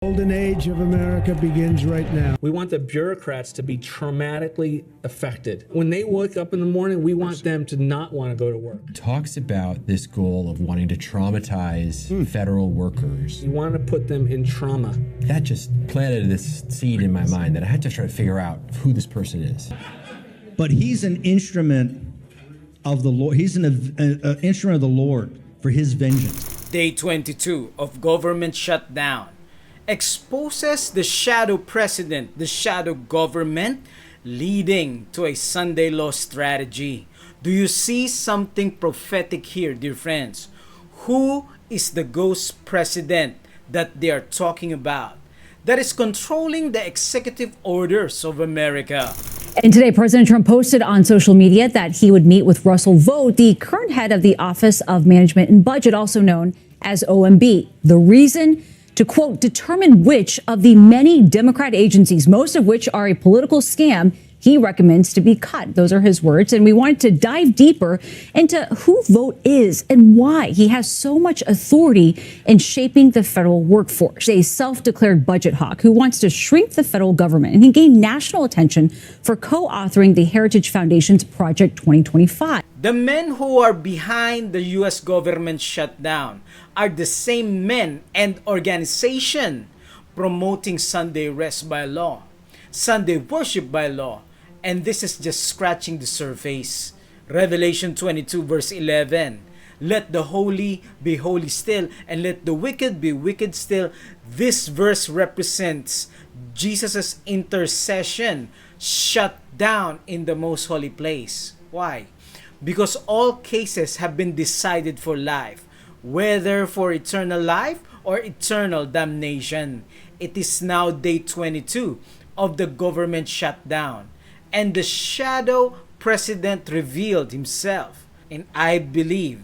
Golden age of America begins right now. We want the bureaucrats to be traumatically affected. When they wake up in the morning, we want them to not want to go to work. Talks about this goal of wanting to traumatize federal workers. You want to put them in trauma. That just planted this seed in my mind that I had to try to figure out who this person is. But he's an instrument of the Lord. He's an instrument of the Lord for his vengeance. Day 22 of government shutdown exposes the shadow president, the shadow government, leading to a Sunday law strategy. Do you see something prophetic here, dear friends? Who is the ghost president that they are talking about, that is controlling the executive orders of America? And today, President Trump posted on social media that he would meet with Russell Vought, the current head of the Office of Management and Budget, also known as OMB. The reason? To, quote, determine which of the many Democrat agencies, most of which are a political scam, he recommends to be cut. Those are his words. And we wanted to dive deeper into who Vought is and why he has so much authority in shaping the federal workforce. A self-declared budget hawk who wants to shrink the federal government. And he gained national attention for co-authoring the Heritage Foundation's Project 2025. The men who are behind the U.S. government shutdown are the same men and organization promoting Sunday rest by law, Sunday worship by law, and this is just scratching the surface. Revelation 22 verse 11, let the holy be holy still, and let the wicked be wicked still. This verse represents Jesus' intercession shut down in the most holy place. Why? Because all cases have been decided for life, whether for eternal life or eternal damnation. It is now day 22 of the government shutdown, and the shadow president revealed himself. And I believe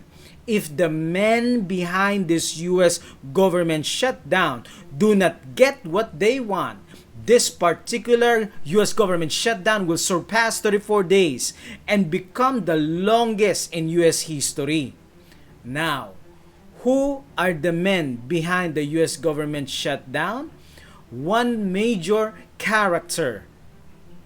if the men behind this U.S. government shutdown do not get what they want, this particular U.S. government shutdown will surpass 34 days and become the longest in U.S. history. Now, who are the men behind the U.S. government shutdown? One major character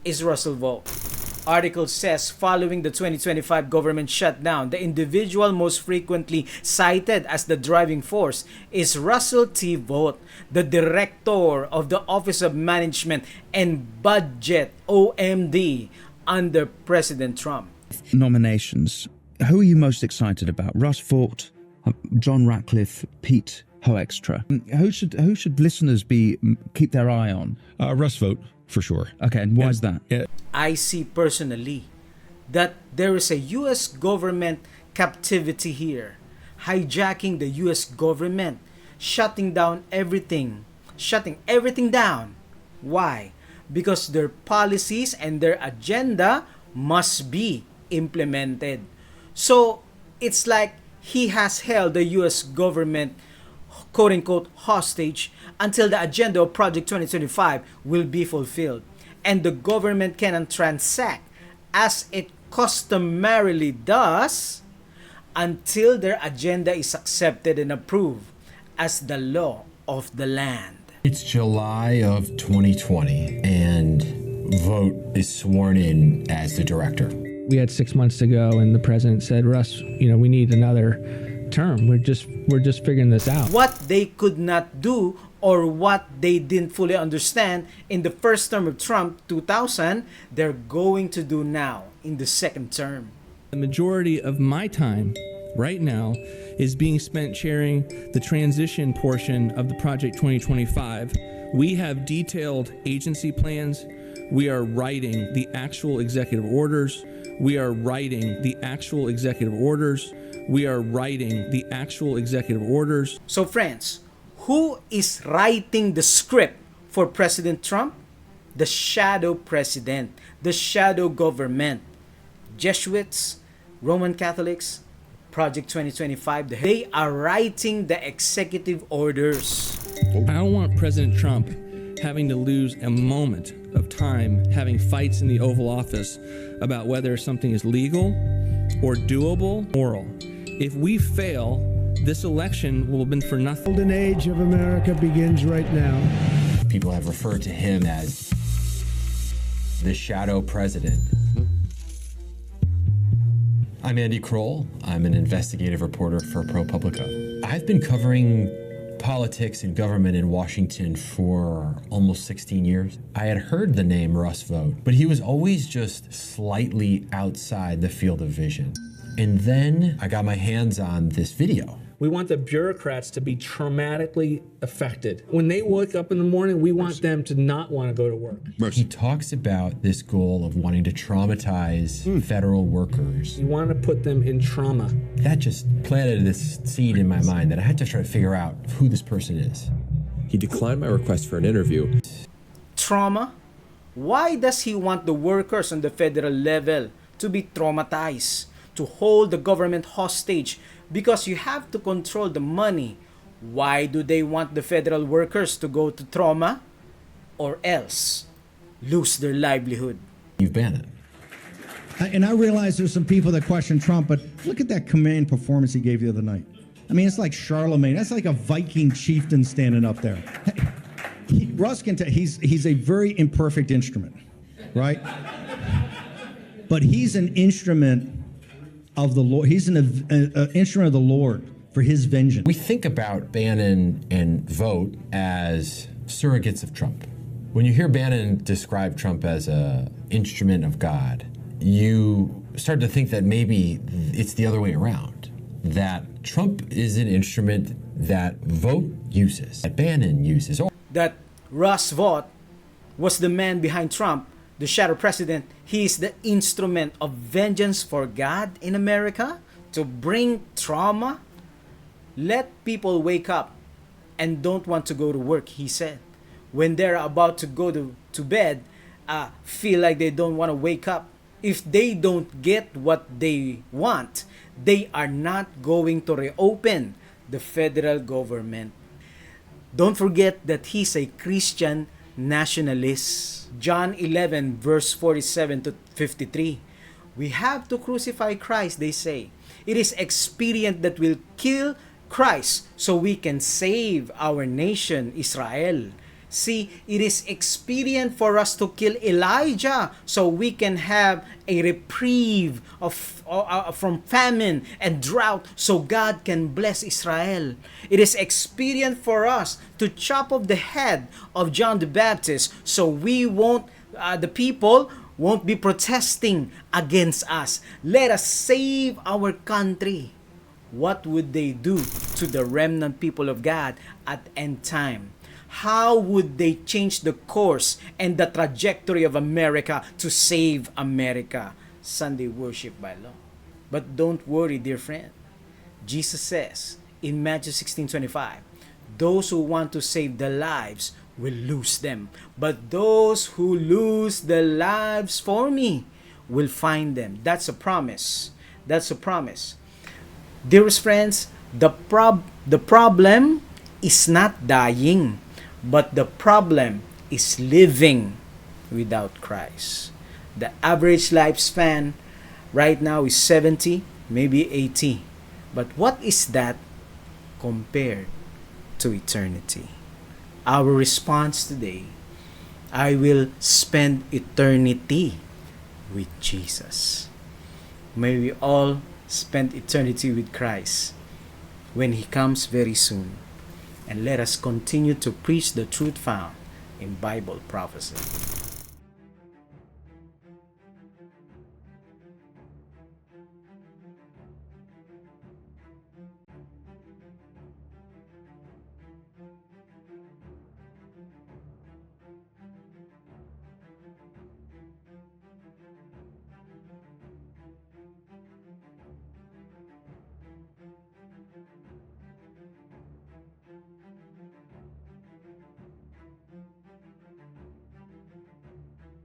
is Russell Vought. Article says, following the 2025 government shutdown, the individual most frequently cited as the driving force is Russell T. Vought, the director of the Office of Management and Budget, OMD, under President Trump. Nominations. Who are you most excited about? Russ Vought, John Ratcliffe, Pete Hoekstra. Who should listeners keep their eye on? Russ Vought, for sure. Okay, and why is that? Yeah. I see personally that there is a U.S. government captivity here, hijacking the U.S. government, shutting everything down. Why? Because their policies and their agenda must be implemented. So it's like he has held the U.S. government, quote unquote, hostage until the agenda of Project 2025 will be fulfilled. And the government cannot transact as it customarily does until their agenda is accepted and approved as the law of the land. It's July of 2020, and Vought is sworn in as the director. We had 6 months to go, and the president said, Russ, we need another term. We're just figuring this out. What they could not do, or what they didn't fully understand in the first term of Trump, 2000, they're going to do now in the second term. The majority of my time right now is being spent chairing the transition portion of the Project 2025. We have detailed agency plans. We are writing the actual executive orders. We are writing the actual executive orders. We are writing the actual executive orders. So friends, who is writing the script for President Trump? The shadow president, the shadow government. Jesuits, Roman Catholics, Project 2025, they are writing the executive orders. I don't want President Trump having to lose a moment of time having fights in the Oval Office about whether something is legal or doable, moral. If we fail This election will have been for nothing. Golden age of America begins right now. People have referred to him as the shadow president. I'm Andy Kroll. I'm an investigative reporter for ProPublica. I've been covering politics and government in Washington for almost 16 years. I had heard the name Russ Vought, but he was always just slightly outside the field of vision. And then I got my hands on this video. We want the bureaucrats to be traumatically affected. When they wake up in the morning, we want them to not want to go to work. He talks about this goal of wanting to traumatize federal workers. You want to put them in trauma. That just planted this seed in my mind that I had to try to figure out who this person is. He declined my request for an interview. Trauma? Why does he want the workers on the federal level to be traumatized, to hold the government hostage? Because you have to control the money. Why do they want the federal workers to go to trauma or else lose their livelihood? Steve Bannon. And I realize there's some people that question Trump, but look at that command performance he gave the other night. I mean, it's like Charlemagne. That's like a Viking chieftain standing up there. Russ can tell he's a very imperfect instrument, right? But he's an instrument of the Lord. He's an instrument of the Lord for his vengeance. We think about Bannon and Vought as surrogates of Trump. When you hear Bannon describe Trump as an instrument of God, you start to think that maybe it's the other way around. That Trump is an instrument that Vought uses, that Bannon uses. That Russ Vought was the man behind Trump, the shadow president. He is the instrument of vengeance for God in America to bring trauma. Let people wake up and don't want to go to work, he said. When they're about to go to bed, feel like they don't want to wake up. If they don't get what they want, they are not going to reopen the federal government. Don't forget that he's a Christian nationalist. John 11 verse 47 to 53. We have to crucify Christ, they say. It is experience that will kill Christ so we can save our nation, Israel. See, it is expedient for us to kill Elijah so we can have a reprieve from famine and drought so God can bless Israel. It is expedient for us to chop off the head of John the Baptist so we won't, the people won't be protesting against us. Let us save our country. What would they do to the remnant people of God at end time? How would they change the course and the trajectory of America to save America? Sunday worship by law. But don't worry, dear friend. Jesus says in Matthew 16:25, those who want to save their lives will lose them. But those who lose their lives for me will find them. That's a promise. That's a promise. Dearest friends, the problem is not dying. But the problem is living without Christ. The average lifespan right now is 70, maybe 80. But what is that compared to eternity? Our response today, I will spend eternity with Jesus. May we all spend eternity with Christ when He comes very soon. And let us continue to preach the truth found in Bible prophecy.